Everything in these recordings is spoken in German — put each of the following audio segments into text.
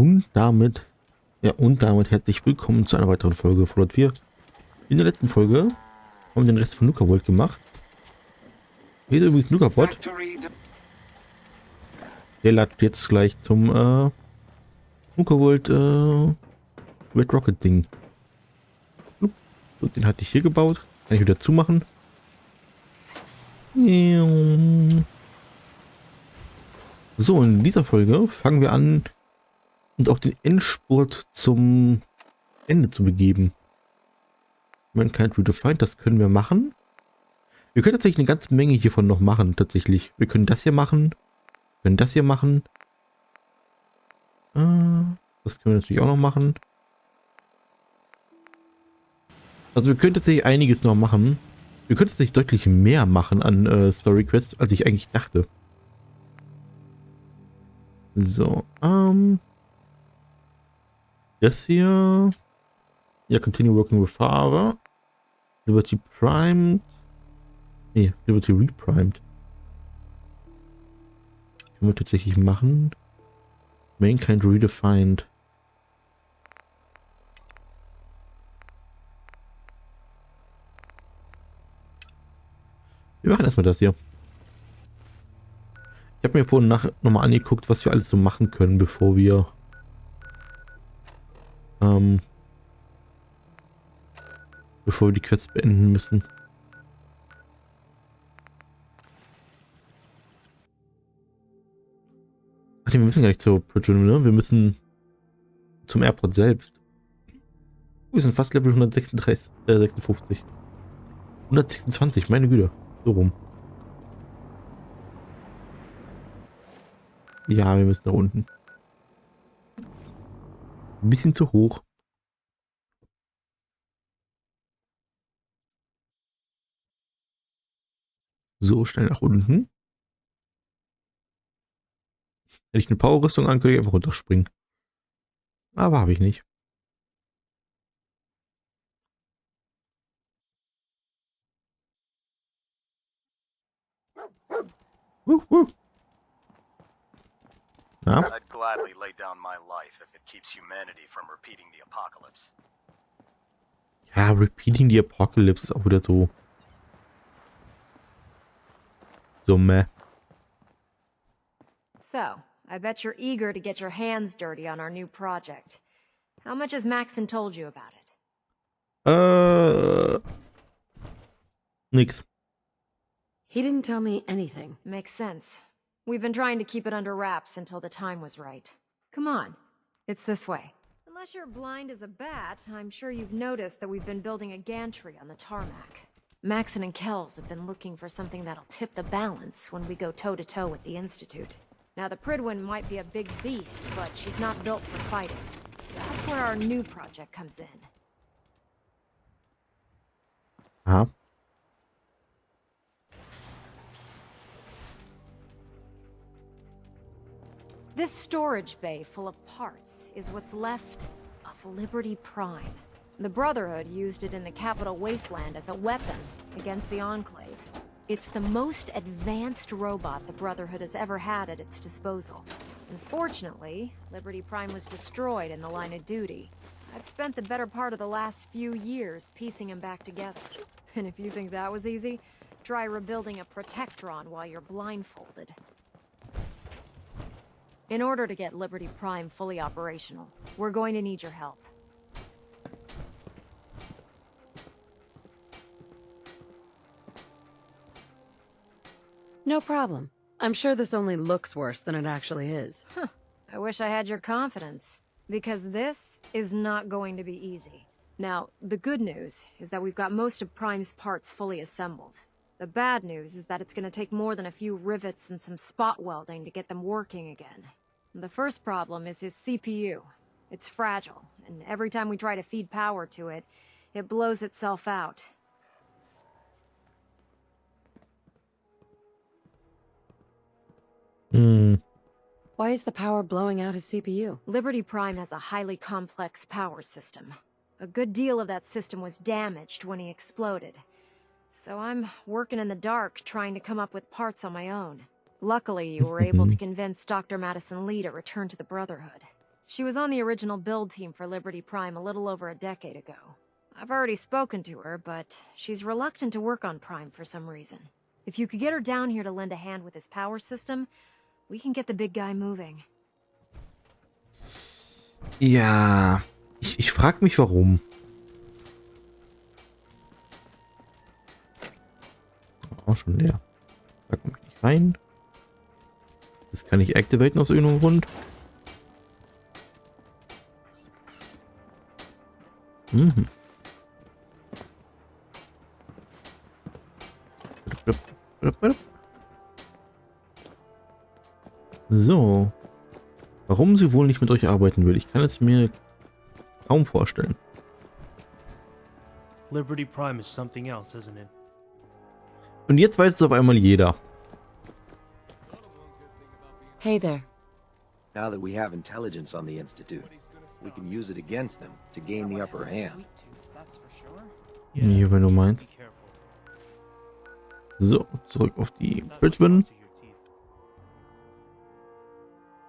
Und damit herzlich willkommen zu einer weiteren Folge Fallout 4. In der letzten Folge haben wir den Rest von Nuka-Vault gemacht. Hier ist übrigens Nuka-Bot. Der ladet jetzt gleich zum Nuka-Vault Red Rocket Ding. So, den hatte ich hier gebaut. Kann ich wieder zumachen. So, in dieser Folge fangen wir an, uns auf den Endspurt zum Ende zu begeben. Mankind Redefined, das können wir machen. Wir können tatsächlich eine ganze Menge hiervon noch machen, tatsächlich. Wir können das hier machen. Wir können das hier machen. Das können wir natürlich auch noch machen. Also wir können tatsächlich einiges noch machen. Wir können tatsächlich deutlich mehr machen an Story Quests, als ich eigentlich dachte. So, das hier. Ja, continue working with father. Liberty primed. Nee, Liberty reprimed. Können wir tatsächlich machen. Mankind redefined. Wir machen erstmal das hier. Ich habe mir vorhin nochmal angeguckt, was wir alles so machen können, bevor wir die Quests beenden müssen. Ach nee, wir müssen gar nicht zur Bedrohung, ne? Wir müssen zum Airport selbst. Wir sind fast Level 156. 126, meine Güte. So rum. Ja, wir müssen da unten. Ein bisschen zu hoch. So, schnell nach unten. Hätte ich eine Power-Rüstung an, könnte ich einfach runterspringen. Aber habe ich nicht. Ja. I'd gladly lay down my life if it keeps humanity from repeating the apocalypse. Ja, repeating the apocalypse ist auch wieder so. So meh. So, I bet you're eager to get your hands dirty on our new project. How much has Maxon told you about it? Nix. He didn't tell me anything. Makes sense. We've been trying to keep it under wraps until the time was right. Come on, it's this way. Unless you're blind as a bat, I'm sure you've noticed that we've been building a gantry on the tarmac. Maxon and Kells have been looking for something that'll tip the balance when we go toe-to-toe with the Institute. Now, the Pridwin might be a big beast, but she's not built for fighting. That's where our new project comes in. Aha. This storage bay full of parts is what's left of Liberty Prime. The Brotherhood used it in the Capital Wasteland as a weapon against the Enclave. It's the most advanced robot the Brotherhood has ever had at its disposal. Unfortunately, Liberty Prime was destroyed in the line of duty. I've spent the better part of the last few years piecing him back together. And if you think that was easy, try rebuilding a Protectron while you're blindfolded. In order to get Liberty Prime fully operational, we're going to need your help. No problem. I'm sure this only looks worse than it actually is. Huh. I wish I had your confidence, because this is not going to be easy. Now, the good news is that we've got most of Prime's parts fully assembled. The bad news is that it's going to take more than a few rivets and some spot welding to get them working again. The first problem is his CPU. It's fragile, and every time we try to feed power to it, it blows itself out. Why is the power blowing out his CPU? Liberty Prime has a highly complex power system. A good deal of that system was damaged when he exploded. So I'm working in the dark, trying to come up with parts on my own. Luckily, you were able to convince Dr. Madison Lee to return to the Brotherhood. She was on the original build team for Liberty Prime a little over a decade ago. I've already spoken to her, but she's reluctant to work on Prime for some reason. If you could get her down here to lend a hand with his power system, we can get the big guy moving. Ja, ich frage mich warum. Auch schon leer. Pack mich nicht rein. Das kann ich activaten aus irgendeinem Grund. Mhm. So. Warum sie wohl nicht mit euch arbeiten will, ich kann es mir kaum vorstellen. Liberty Prime is something else, isn't it? Und jetzt weiß es auf einmal jeder. Hey there. Now that we have intelligence on the Institute, we can use it against them to gain the upper hand. Hier, wenn du meinst. Be careful. So, zurück auf die Bridgeman.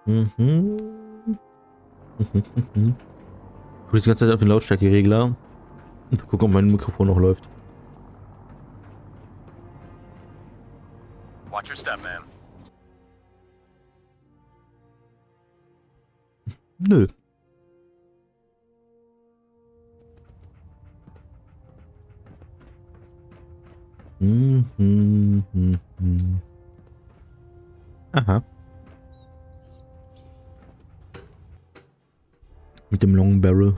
Mhm. Ich gucke die ganze Zeit auf den Lautstärkeregler und gucke, ob mein Mikrofon noch läuft. Watch your step, man. Nö. Aha. Mit dem Long Barrel.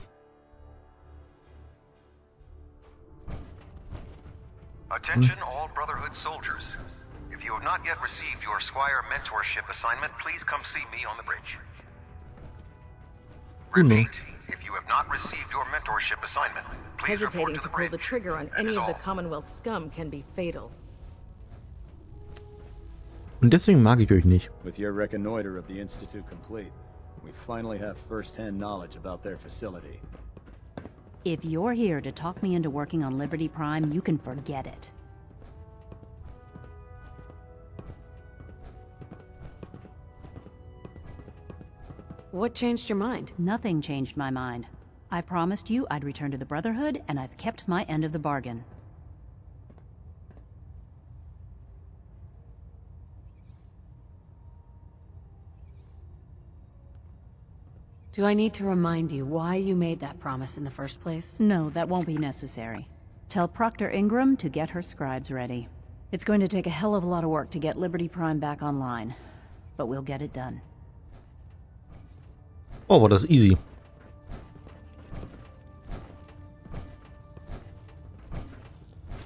Attention all Brotherhood soldiers. If you have not yet received your Squire mentorship assignment, please come see me on the bridge. Repeat, if you have not received your mentorship assignment, please report Hesitating to to the pull the bridge. trigger on That any is of the all. Commonwealth scum can be fatal. Und deswegen mag ich euch nicht. With your reconnoiter of the Institute complete, we finally have first-hand knowledge about their facility. If you're here to talk me into working on Liberty Prime, you can forget it. What changed your mind? Nothing changed my mind. I promised you I'd return to the Brotherhood, and I've kept my end of the bargain. Do I need to remind you why you made that promise in the first place? No, that won't be necessary. Tell Proctor Ingram to get her scribes ready. It's going to take a hell of a lot of work to get Liberty Prime back online, but we'll get it done. Oh, war das easy.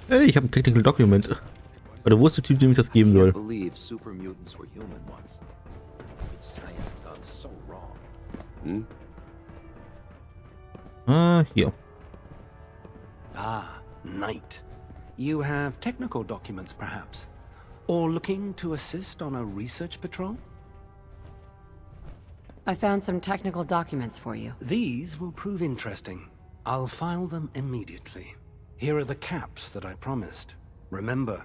Hey, ich habe ein Technical Document. Oder wo ist der Typ, dem ich das geben I soll? can't believe super mutants were human once. It's science gone so wrong. Ah, hier. Ah, Knight. You have technical documents, perhaps? Or looking to assist on a research patrol? I found some technical documents for you. These will prove interesting. I'll file them immediately. Here are the caps that I promised. Remember,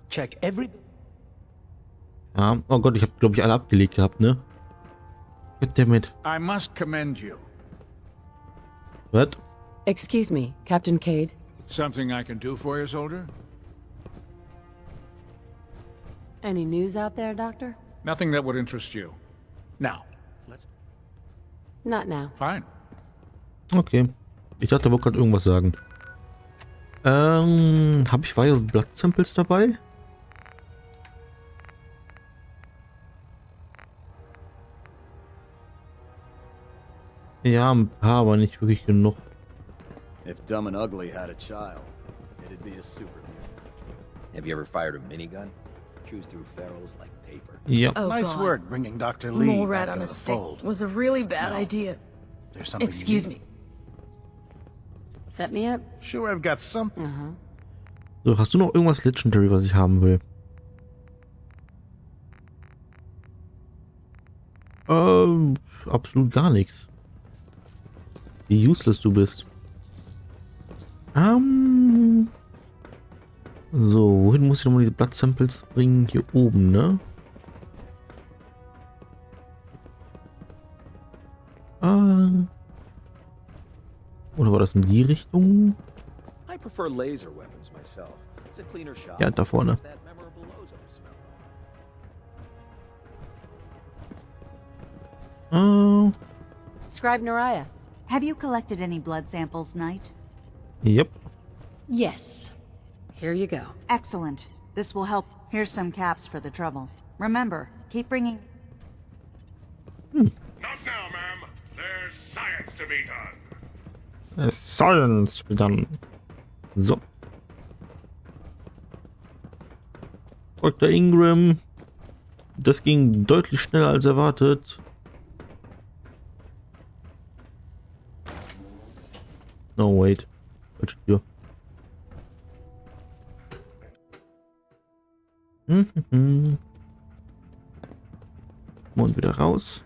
check every... Ja, oh Gott, ich habe, glaube ich, alle abgelegt gehabt, ne? Goddammit. I must commend you. Was? Excuse me, Captain Cade. Something I can do for you, soldier? Any news out there, Doctor? Nothing that would interest you. Now. Not now. Fine. Okay. Ich dachte, er wollte gerade irgendwas sagen. Habe ich Viral Blood Samples dabei? Ja, ein paar, aber nicht wirklich genug. If Dumb and Ugly had a child, it'd be a super mutant. Have you ever fired a minigun? Chews through ferals like paper. Ja. Oh, Nice God. work bringing Dr. Lee Mole rat back on into a the stick fold. was a really bad No. idea. There's something Excuse you me. Set me up? Sure, I've got something. So, hast du noch irgendwas Legendary, was ich haben will? Absolut gar nichts. Wie useless du bist. So, wohin muss ich nochmal diese Blood Samples bringen? Hier oben, ne? Oder war das in die Richtung? I prefer laser weapons myself. It's a cleaner shot. Ja, da vorne. That memorable ozone smell. Scribe Neuer. Have you collected any blood samples, Knight? Yep. Yes. Here you go. Excellent. This will help. Here's some caps for the trouble. Remember, keep bringing... Not now, ma'am. There's science to be done. Science dann. So. Dr. Ingram. Das ging deutlich schneller als erwartet. No, wait. Falsche Tür. Und wieder raus.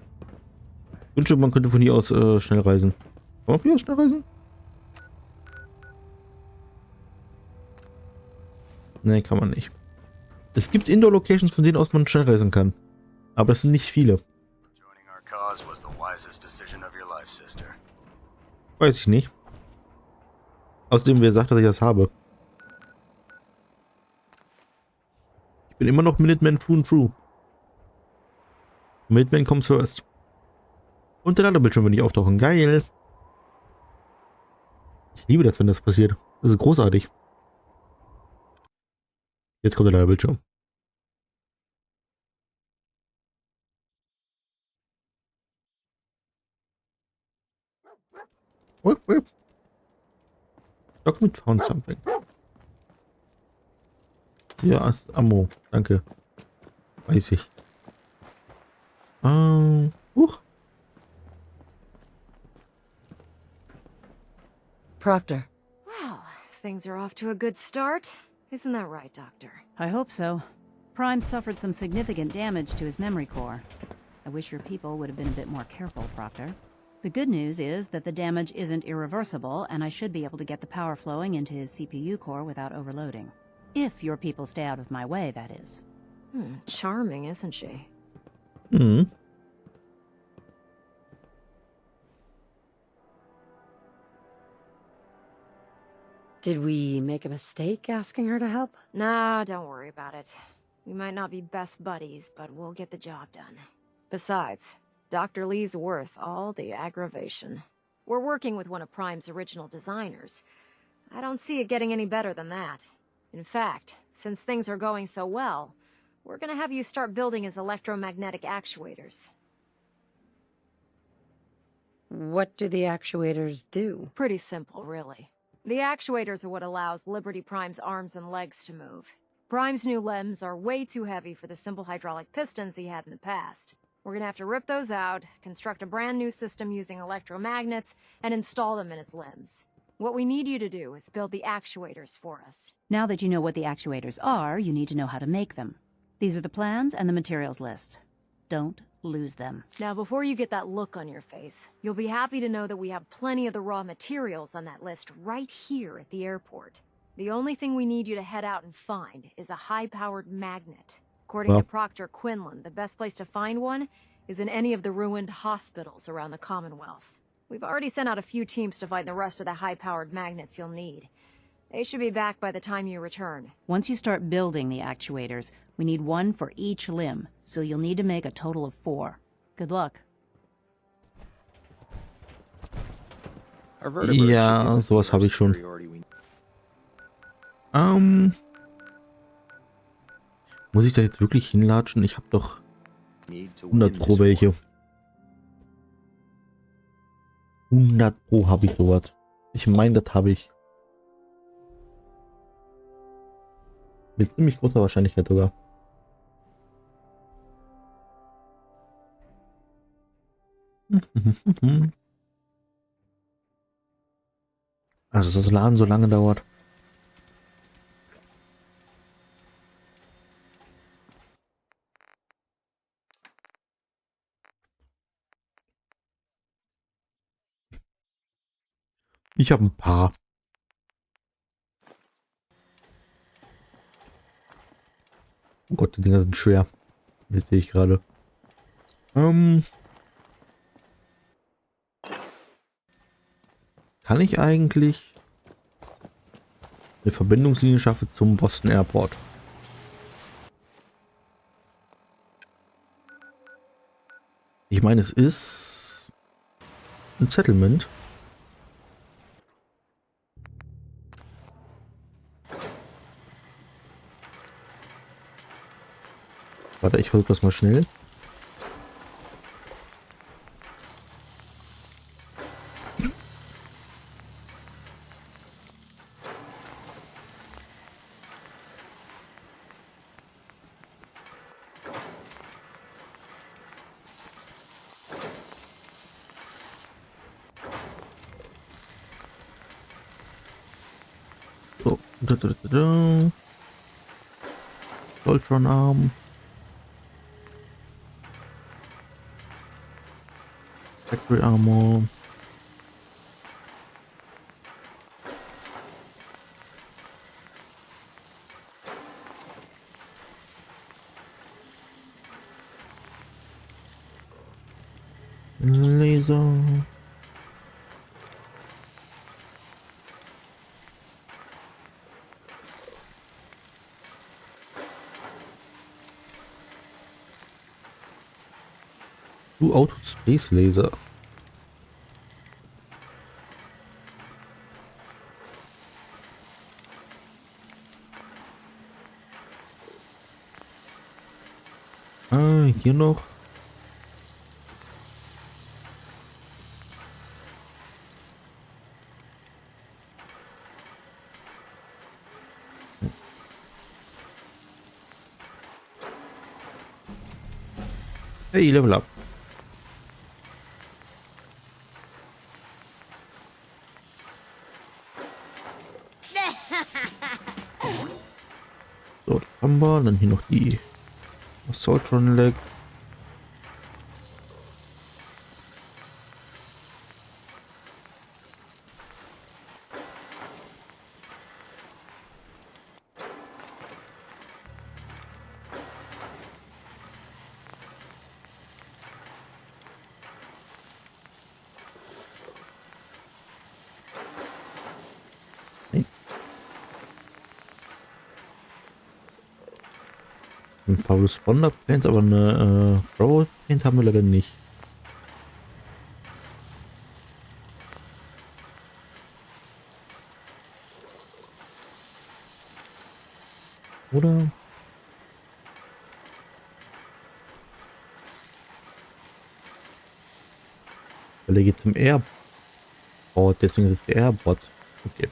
Ich wünsche, man könnte von hier aus schnell reisen. Kann man von hier aus schnell reisen? Nee, kann man nicht. Es gibt Indoor-Locations, von denen aus man schnell reisen kann. Aber das sind nicht viele. Joining our cause was the wisest decision of your life, sister. Weiß ich nicht. Außerdem, wer sagt, dass ich das habe? Ich bin immer noch Minuteman through and through. Minuteman comes first. Und der Ladebildschirm will nicht auftauchen. Geil. Ich liebe das, wenn das passiert. Das ist großartig. Jetzt kommt der Ladebildschirm. Whip, whip. Document found something. Ja, ist Ammo. Danke. Weiß ich. Huch. Proctor. Well, things are off to a good start. Isn't that right, Doctor? I hope so. Prime suffered some significant damage to his memory core. I wish your people would have been a bit more careful, Proctor. The good news is that the damage isn't irreversible, and I should be able to get the power flowing into his CPU core without overloading. If your people stay out of my way, that is. Charming, isn't she? Hmm. Did we make a mistake asking her to help? Nah, don't worry about it. We might not be best buddies, but we'll get the job done. Besides, Dr. Lee's worth all the aggravation. We're working with one of Prime's original designers. I don't see it getting any better than that. In fact, since things are going so well, we're gonna have you start building his electromagnetic actuators. What do the actuators do? Pretty simple, really. The actuators are what allows Liberty Prime's arms and legs to move. Prime's new limbs are way too heavy for the simple hydraulic pistons he had in the past. We're gonna have to rip those out, construct a brand new system using electromagnets, and install them in his limbs. What we need you to do is build the actuators for us. Now that you know what the actuators are, you need to know how to make them. These are the plans and the materials list. Don't lose them. Now, before you get that look on your face, you'll be happy to know that we have plenty of the raw materials on that list right here at the airport. The only thing we need you to head out and find is a high-powered magnet. According to Proctor Quinlan, the best place to find one is in any of the ruined hospitals around the Commonwealth. We've already sent out a few teams to find the rest of the high-powered magnets you'll need. They should be back by the time you return. Once you start building the actuators, we need one for each limb, so you'll need to make a total of 4. Good luck. Ja, sowas habe ich schon. Muss ich da jetzt wirklich hinlatschen? Ich habe doch 100 Pro welche. 100 Pro habe ich sowas. Ich meine, das habe ich. Mit ziemlich großer Wahrscheinlichkeit sogar. Also, dass das Laden so lange dauert. Ich habe ein paar. Oh Gott, die Dinger sind schwer. Jetzt sehe ich gerade. kann ich eigentlich eine Verbindungslinie schaffen zum Boston Airport? Ich meine, es ist ein Settlement. Warte, ich versuche das mal schnell. So. Voltron-Arm. Factory Armor. Laser. Du Auto Space Laser. Ah, hier noch. Hey, Level Up. So, das haben wir. Dann hier noch die Assaultron Leg. Ein paar Responder Paint, aber eine Brawl Paint haben wir leider nicht. Oder? Weil er geht zum Airport, deswegen ist es der Airport. Okay.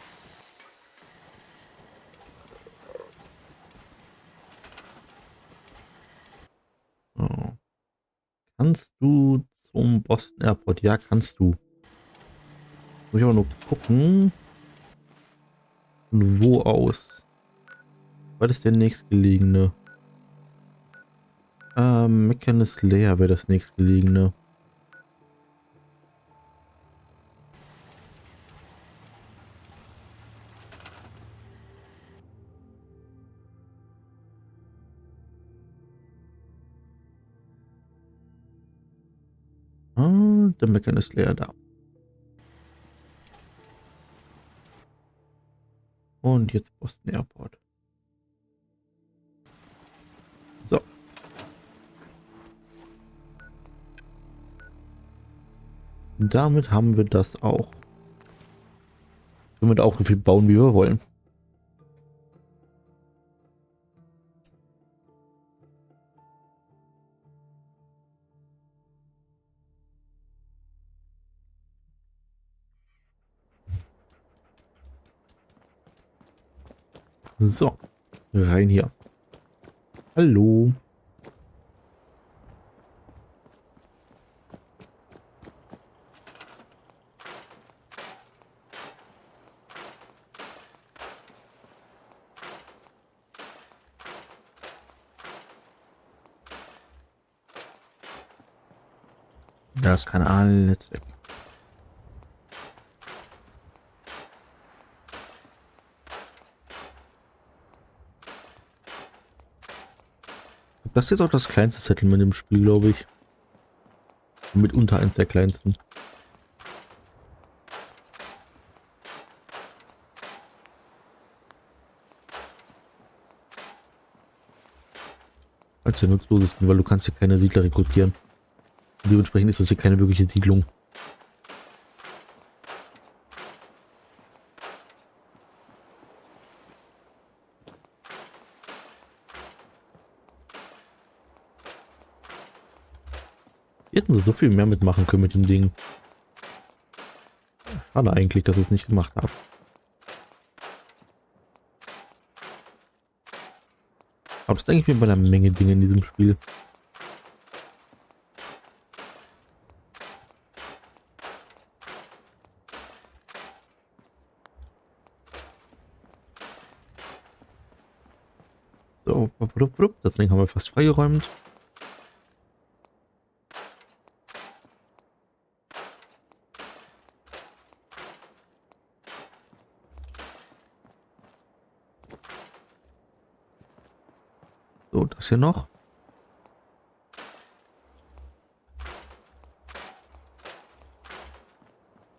So. Kannst du zum Boston Airport? Ja, kannst du. Muss ich aber nur gucken. Von wo aus? Was ist der nächstgelegene? Mechanis Layer wäre das nächstgelegene. Ah, der Mechanis Layer da. Und jetzt Boston Airport. So. Damit haben wir das auch. Können wir auch so viel bauen, wie wir wollen. So, rein hier. Hallo. Das kann alles weg. Das ist jetzt auch das kleinste Settlement im Spiel, glaube ich. Mitunter eins der kleinsten. Als der nutzlosesten, weil du kannst ja keine Siedler rekrutieren. Und dementsprechend ist das hier keine wirkliche Siedlung. Hier hätten sie so viel mehr mitmachen können mit dem Ding. Schade eigentlich, dass ich es nicht gemacht habe. Aber das denke ich mir bei einer Menge Dinge in diesem Spiel. So, das Ding haben wir fast freigeräumt. So, das hier noch.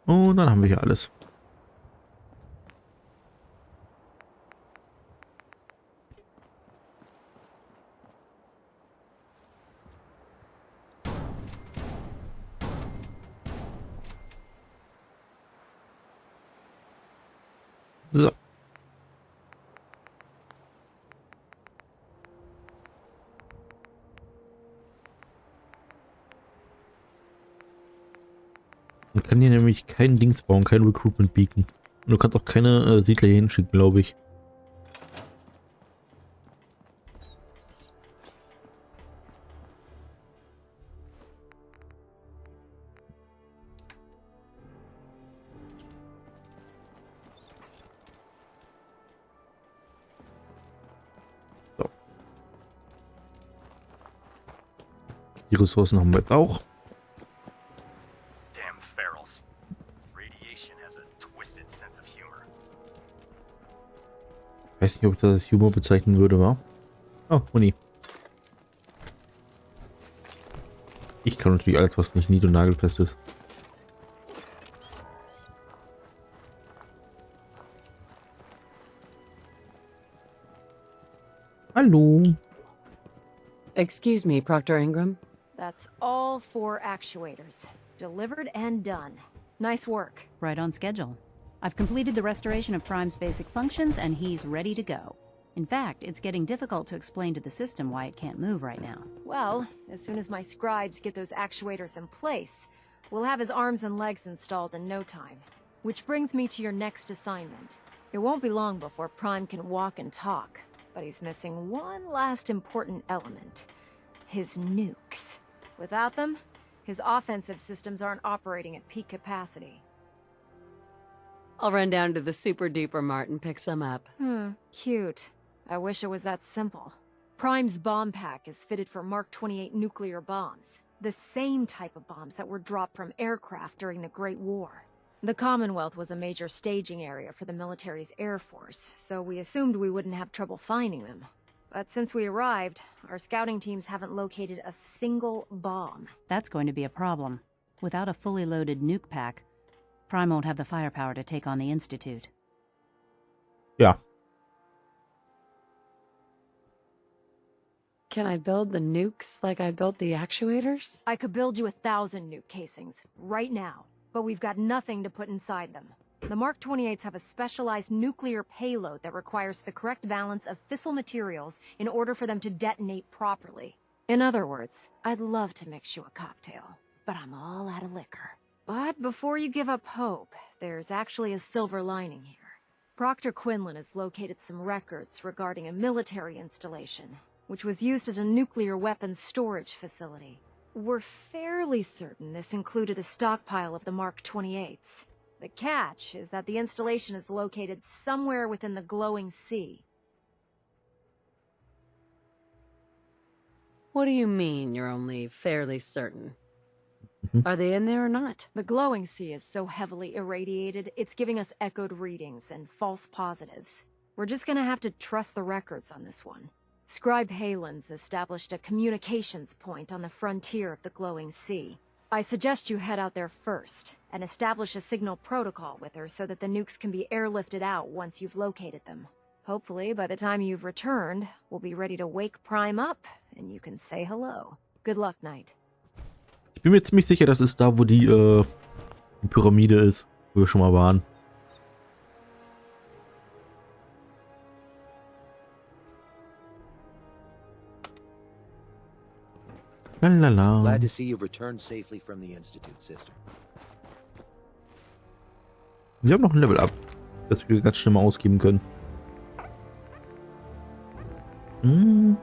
Und dann haben wir hier alles. So. Man kann hier nämlich kein Dings bauen, kein Recruitment Beacon. Und du kannst auch keine Siedler hier hinschicken, glaube ich. So. Die Ressourcen haben wir jetzt auch. Ich weiß nicht, ob ich das als Humor bezeichnen würde, wa? Oh, Uni. Ich kann natürlich alles, was nicht nied- und nagelfest ist. Hallo. Excuse me, Proctor Ingram. That's all 4 actuators. Delivered and done. Nice work. Right on schedule. I've completed the restoration of Prime's basic functions, and he's ready to go. In fact, it's getting difficult to explain to the system why it can't move right now. Well, as soon as my scribes get those actuators in place, we'll have his arms and legs installed in no time. Which brings me to your next assignment. It won't be long before Prime can walk and talk, but he's missing one last important element. His nukes. Without them, his offensive systems aren't operating at peak capacity. I'll run down to the super-duper mart and pick some up. Cute. I wish it was that simple. Prime's bomb pack is fitted for Mark 28 nuclear bombs. The same type of bombs that were dropped from aircraft during the Great War. The Commonwealth was a major staging area for the military's air force, so we assumed we wouldn't have trouble finding them. But since we arrived, our scouting teams haven't located a single bomb. That's going to be a problem. Without a fully loaded nuke pack, Prime won't have the firepower to take on the Institute. Ja. Can I build the nukes like I built the actuators? I could build you 1,000 nuke casings, right now, but we've got nothing to put inside them. The Mark 28s have a specialized nuclear payload that requires the correct balance of fissile materials in order for them to detonate properly. In other words, I'd love to mix you a cocktail, but I'm all out of liquor. But before you give up hope, there's actually a silver lining here. Proctor Quinlan has located some records regarding a military installation, which was used as a nuclear weapons storage facility. We're fairly certain this included a stockpile of the Mark 28s. The catch is that the installation is located somewhere within the glowing sea. What do you mean you're only fairly certain? Are they in there or not? The glowing sea is so heavily irradiated, it's giving us echoed readings and false positives. We're just gonna have to trust the records on this one. Scribe Halen's established a communications point on the frontier of the glowing sea. I suggest you head out there first, and establish a signal protocol with her so that the nukes can be airlifted out once you've located them. Hopefully, by the time you've returned, we'll be ready to wake Prime up and you can say hello. Good luck, Knight. Ich bin mir ziemlich sicher, das ist da, wo die Pyramide ist, wo wir schon mal waren. Lalala. Glad to see you've returned safely from the Institute, sister. Wir haben noch ein Level up, das wir ganz schnell mal ausgeben können. Hm.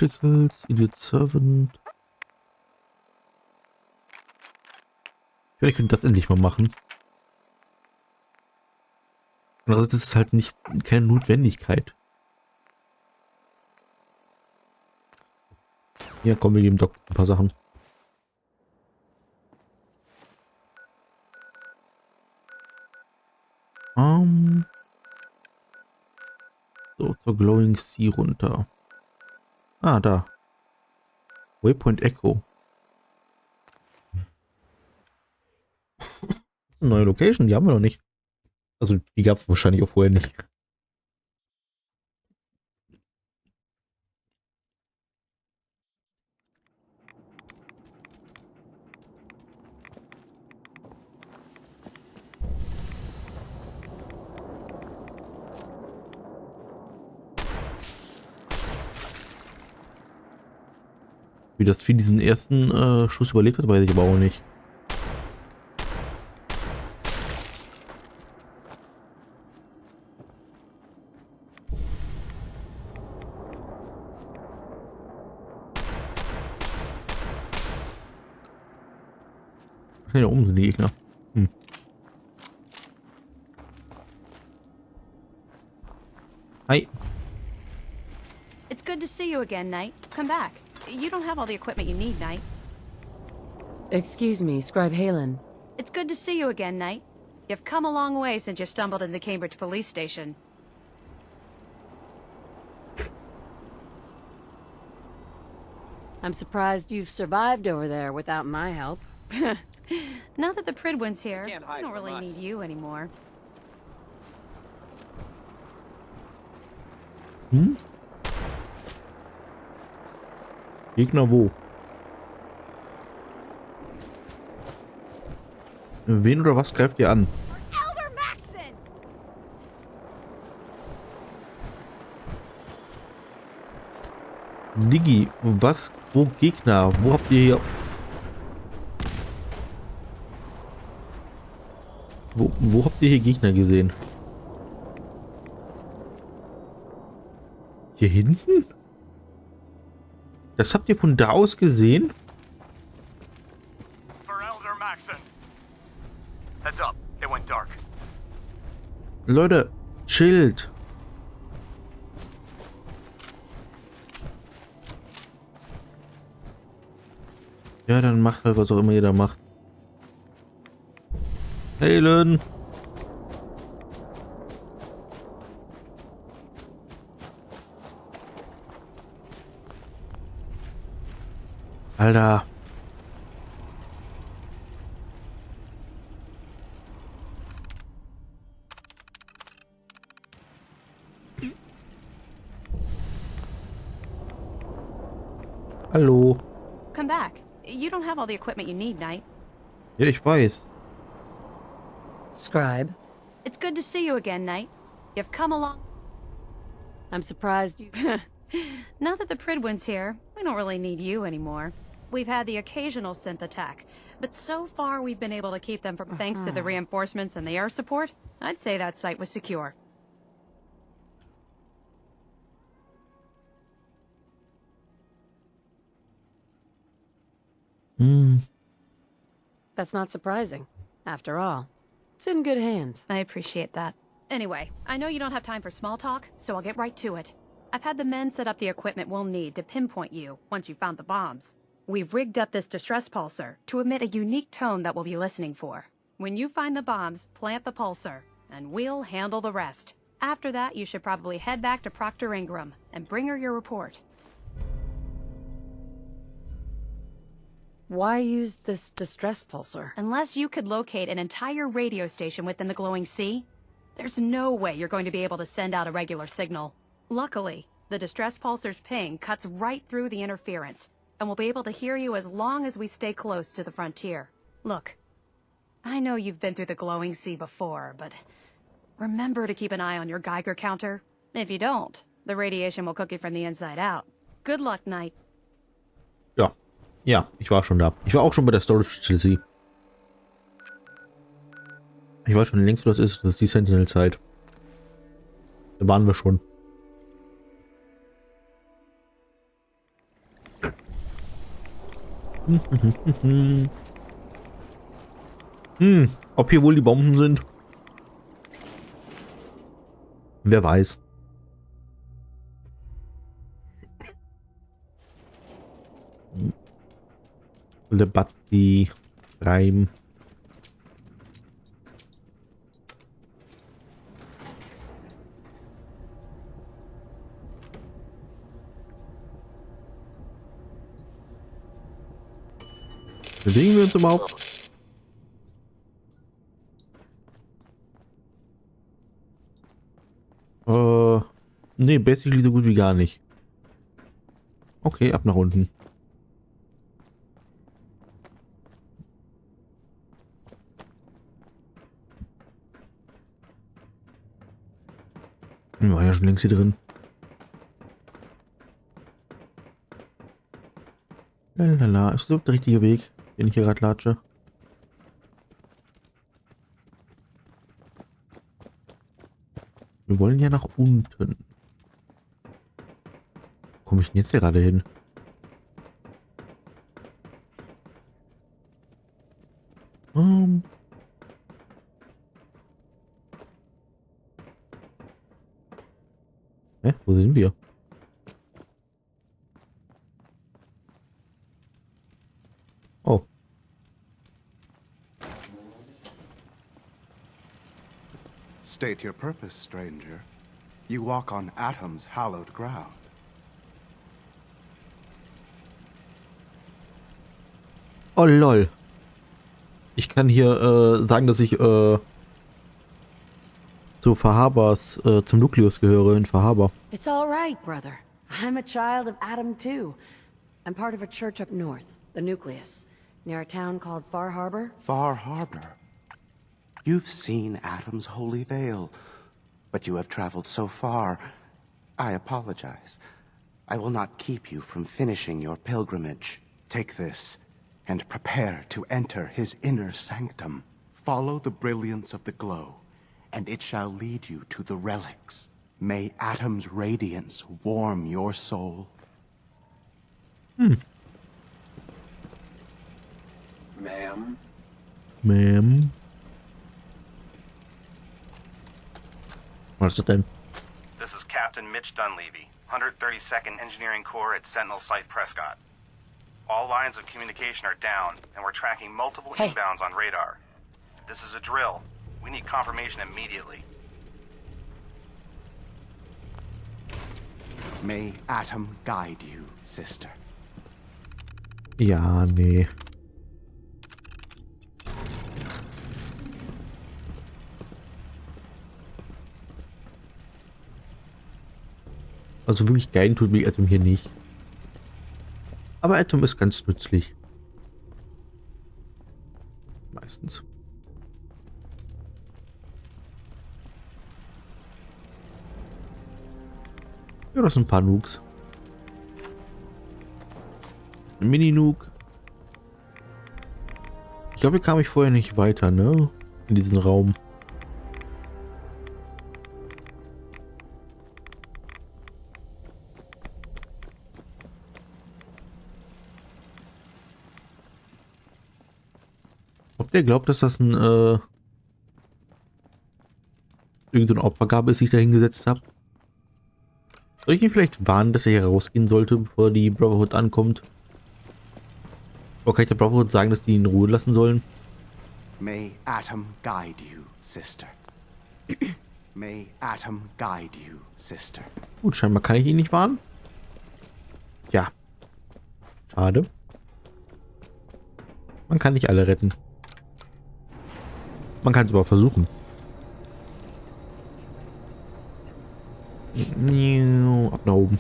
Criticals, Idiot Servant. Ich könnte das endlich mal machen. Andererseits ist es halt nicht keine Notwendigkeit. Hier kommen wir geben Doc ein paar Sachen. So, zur Glowing Sea runter. Ah, da. Waypoint Echo. Eine neue Location, die haben wir noch nicht. Also, die gab es wahrscheinlich auch vorher nicht. Wie das Vieh diesen ersten Schuss überlebt hat, weiß ich aber auch nicht. Da oben sind die Gegner. Hi. It's good to see you again, Knight. Come back. You don't have all the equipment you need, Knight. Excuse me, Scribe Halen. It's good to see you again, Knight. You've come a long way since you stumbled into the Cambridge police station. I'm surprised you've survived over there without my help. Now that the Pridwin's here, I don't really need you anymore. Gegner wo? Wen oder was greift ihr an? Digi, was? Wo Gegner? Wo habt ihr hier... Wo habt ihr hier Gegner gesehen? Hier hinten? Das habt ihr von da aus gesehen? Heads up, it went dark. Leute, chillt. Ja, dann macht halt, was auch immer ihr da macht. Halen. Alter. Hallo. Come back. You don't have all the equipment you need, Knight. Ja, ich weiß. Scribe. It's good to see you again, Knight. You've come along. I'm surprised you... Now that the Pridwin's here, we don't really need you anymore. We've had the occasional synth attack, but so far we've been able to keep them from... Thanks to the reinforcements and the air support, I'd say that site was secure. That's not surprising. After all, it's in good hands. I appreciate that. Anyway, I know you don't have time for small talk, so I'll get right to it. I've had the men set up the equipment we'll need to pinpoint you once you found the bombs. We've rigged up this distress pulsar to emit a unique tone that we'll be listening for. When you find the bombs, plant the pulsar, and we'll handle the rest. After that, you should probably head back to Proctor Ingram and bring her your report. Why use this distress pulsar? Unless you could locate an entire radio station within the glowing sea, there's no way you're going to be able to send out a regular signal. Luckily, the distress pulsar's ping cuts right through the interference, and we'll be able to hear you as long as we stay close to the frontier. Look, I know you've been through the glowing sea before, but remember to keep an eye on your Geiger counter. If you don't, the radiation will cook you from the inside out. Good luck, Knight. Ja. Ja, ich war schon da. Ich war auch schon bei der Storage Facility. Ich weiß schon längst, wo das ist. Das ist die Sentinel-Zeit. Da waren wir schon. Ob hier wohl die Bomben sind? Wer weiß. Lebatti, Reim. Bewegen wir uns überhaupt? Nee, basically so gut wie gar nicht. Okay, ab nach unten. Wir waren ja schon längst hier drin. Lalala, ist das der richtige Weg, den ich hier gerade latsche? Wir wollen ja nach unten. Wo komme ich denn jetzt hier gerade hin? Wo sind wir? Oh. State your purpose, stranger. You walk on Atom's hallowed ground. Oh lol. Ich kann hier sagen, dass ich zu Fahabers, zum Nukleus gehöre in Fahaber. It's all right, brother. I'm a child of Atom too. I'm part of a church up north, the Nucleus, near a town called Far Harbor. Far Harbor. You've seen Atom's holy veil, but you have traveled so far. I apologize. I will not keep you from finishing your pilgrimage. Take this, and prepare to enter his inner sanctum. Follow the brilliance of the glow, and it shall lead you to the relics. May Atom's radiance warm your soul. Ma'am? Ma'am? Was ist das denn? This is Captain Mitch Dunleavy, 132nd Engineering Corps at Sentinel Site Prescott. All lines of communication are down, and we're tracking multiple inbounds on radar. This is a drill. We need confirmation immediately. May Atom guide you, sister. Ja, nee. Also wirklich geil tut mir Atom hier nicht. Aber Atom ist ganz nützlich. Meistens. Ja, das sind ein paar Nukes. Das ist ein Mini-Nuke. Ich glaube, hier kam ich vorher nicht weiter, ne? In diesen Raum. Ob der glaubt, dass das ein irgendeine Opfergabe ist, die ich da hingesetzt habe? Soll ich ihn vielleicht warnen, dass er hier rausgehen sollte, bevor die Brotherhood ankommt? Oder kann ich der Brotherhood sagen, dass die ihn in Ruhe lassen sollen? May Atom guide you, sister. May Atom guide you, sister. Gut, scheinbar kann ich ihn nicht warnen. Ja. Schade. Man kann nicht alle retten. Man kann es aber versuchen. Ab nach oben.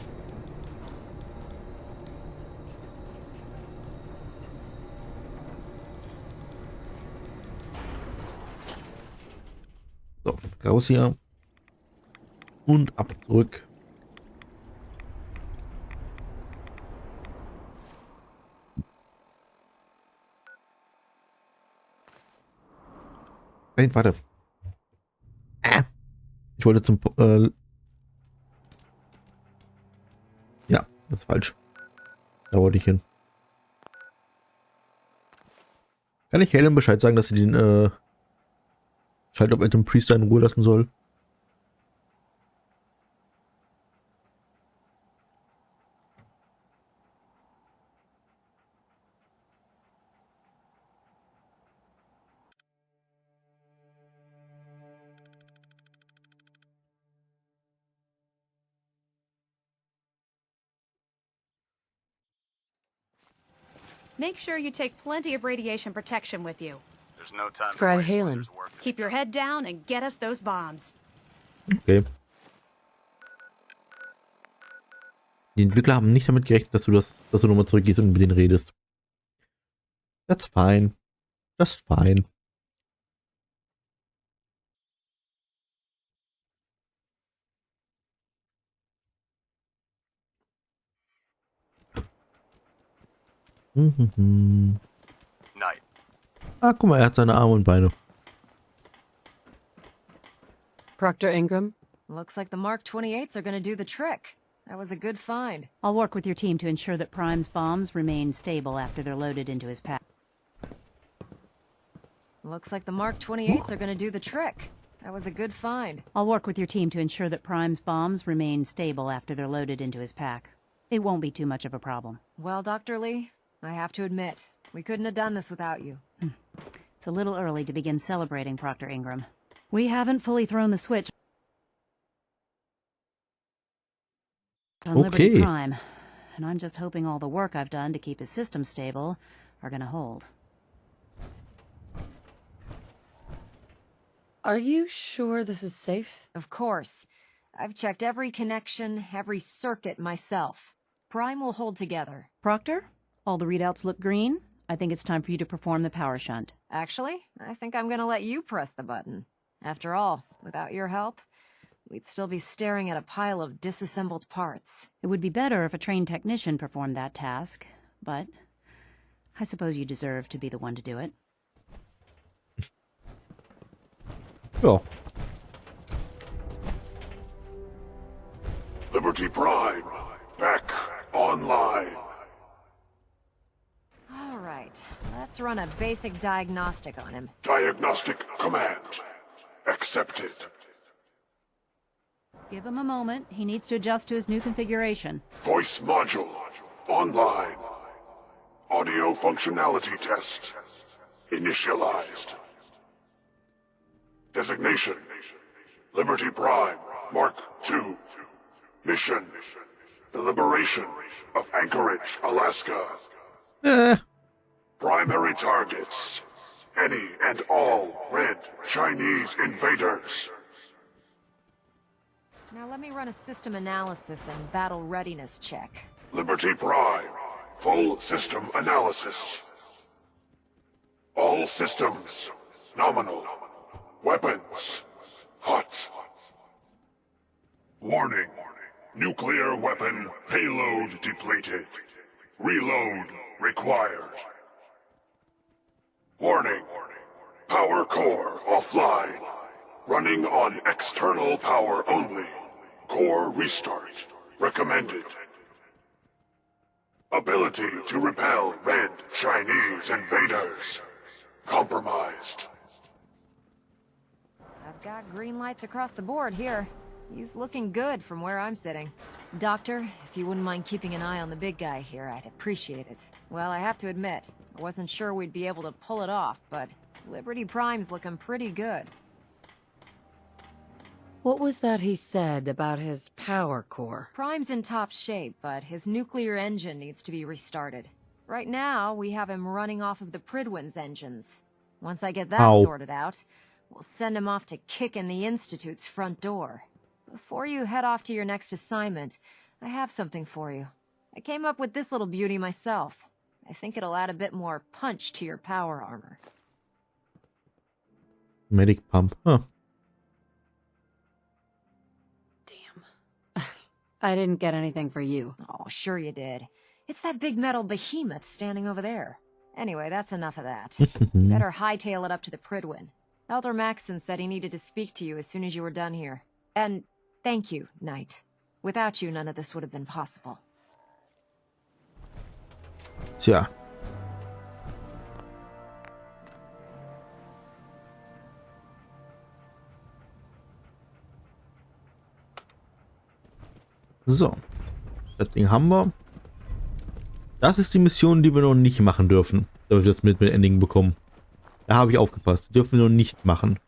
So, raus hier. Und ab zurück. Nein, warte. Ich wollte zum... ja, das ist falsch. Da wollte ich hin. Kann ich Helen Bescheid sagen, dass sie den Schalter mit dem Priester in Ruhe lassen soll? Make sure you take plenty of radiation protection with you. There's no time Scribe to waste when Halen. there's work to Keep your head down and get us those bombs. Okay. Die Entwickler haben nicht damit gerechnet, dass du nochmal zurückgehst und mit denen redest. That's fine. That's fine. Night. Ah, guck mal, er hat seine Arme und Beine. Proctor Ingram? Looks like the Mark 28s are gonna do the trick. That was a good find. I'll work with your team to ensure that Prime's bombs remain stable after they're loaded into his pack. Looks like the Mark 28s are gonna do the trick. That was a good find. I'll work with your team to ensure that Prime's bombs remain stable after they're loaded into his pack. It won't be too much of a problem. Well, Dr. Lee, I have to admit, we couldn't have done this without you. It's a little early to begin celebrating, Proctor Ingram. We haven't fully thrown the switch on Liberty Prime, and I'm just hoping all the work I've done to keep his system stable are gonna hold. Are you sure this is safe? Of course. I've checked every connection, every circuit myself. Prime will hold together. Proctor, all the readouts look green. I think it's time for you to perform the power shunt. Actually, I think I'm gonna let you press the button. After all, without your help, we'd still be staring at a pile of disassembled parts. It would be better if a trained technician performed that task, but I suppose you deserve to be the one to do it. Ja. Liberty Prime, back online. All right, let's run a basic diagnostic on him. Diagnostic command accepted. Give him a moment. He needs to adjust to his new configuration. Voice module online. Audio functionality test initialized. Designation: Liberty Prime, Mark II. Mission: the liberation of Anchorage, Alaska. Primary targets: any and all red Chinese invaders. Now let me run a system analysis and battle readiness check. Liberty Prime, full system analysis. All systems nominal. Weapons hot. Warning: nuclear weapon payload depleted. Reload required. Warning: power core offline. Running on external power only. Core restart recommended. Ability to repel red Chinese invaders compromised. I've got green lights across the board here. He's looking good from where I'm sitting. Doctor, if you wouldn't mind keeping an eye on the big guy here, I'd appreciate it. Well, I have to admit, I wasn't sure we'd be able to pull it off, but Liberty Prime's looking pretty good. What was that he said about his power core? Prime's in top shape, but his nuclear engine needs to be restarted. Right now, we have him running off of the Pridwin's engines. Once I get that sorted out, we'll send him off to kick in the Institute's front door. Before you head off to your next assignment, I have something for you. I came up with this little beauty myself. I think it'll add a bit more punch to your power armor. Medic pump, huh? I didn't get anything for you. Oh, sure you did. It's that big metal behemoth standing over there. Anyway, that's enough of that. Better hightail it up to the Pridwin. Elder Maxson said he needed to speak to you as soon as you were done here. And thank you, Knight. Without you, none of this would have been possible. Tja. So. Das Ding haben wir. Das ist die Mission, die wir noch nicht machen dürfen, damit wir das mit Ending bekommen. Da habe ich aufgepasst. Die dürfen wir noch nicht machen.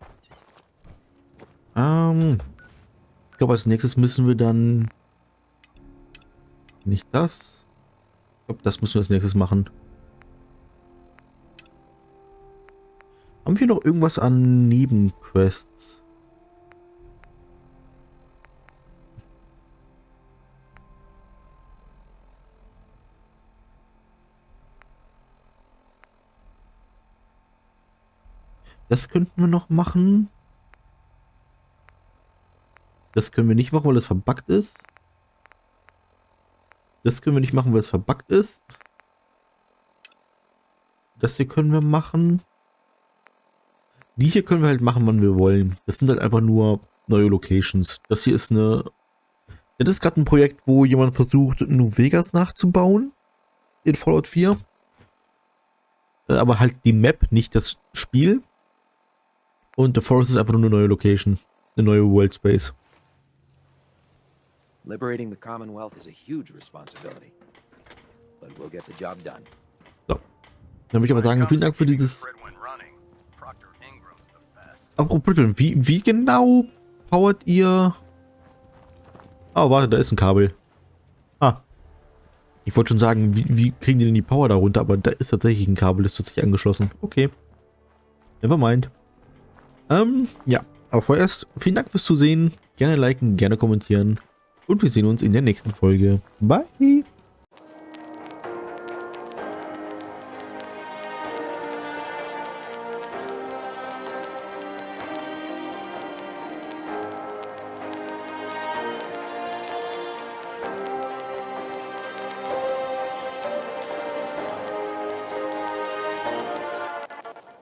Ich glaube, als nächstes müssen wir dann... Nicht das. Ich glaube, das müssen wir als nächstes machen. Haben wir noch irgendwas an Nebenquests? Das könnten wir noch machen. Das können wir nicht machen, weil es verbuggt ist. Das können wir nicht machen, weil es verbuggt ist. Das hier können wir machen. Die hier können wir halt machen, wann wir wollen. Das sind halt einfach nur neue Locations. Das hier ist eine... Das ist gerade ein Projekt, wo jemand versucht, New Vegas nachzubauen. In Fallout 4. Aber halt die Map, nicht das Spiel. Und The Forest ist einfach nur eine neue Location. Eine neue World Space. Liberating the Commonwealth is a huge responsibility. But we'll get the job done. So. Dann würde ich aber sagen, vielen Dank für dieses... Apropos, wie genau powert ihr... Oh, warte, da ist ein Kabel. Ah. Ich wollte schon sagen, wie kriegen die denn die Power da runter? Aber da ist tatsächlich ein Kabel, das ist tatsächlich angeschlossen. Okay. Nevermind. Ja, aber vorerst vielen Dank fürs Zusehen. Gerne liken, gerne kommentieren. Und wir sehen uns in der nächsten Folge. Bye!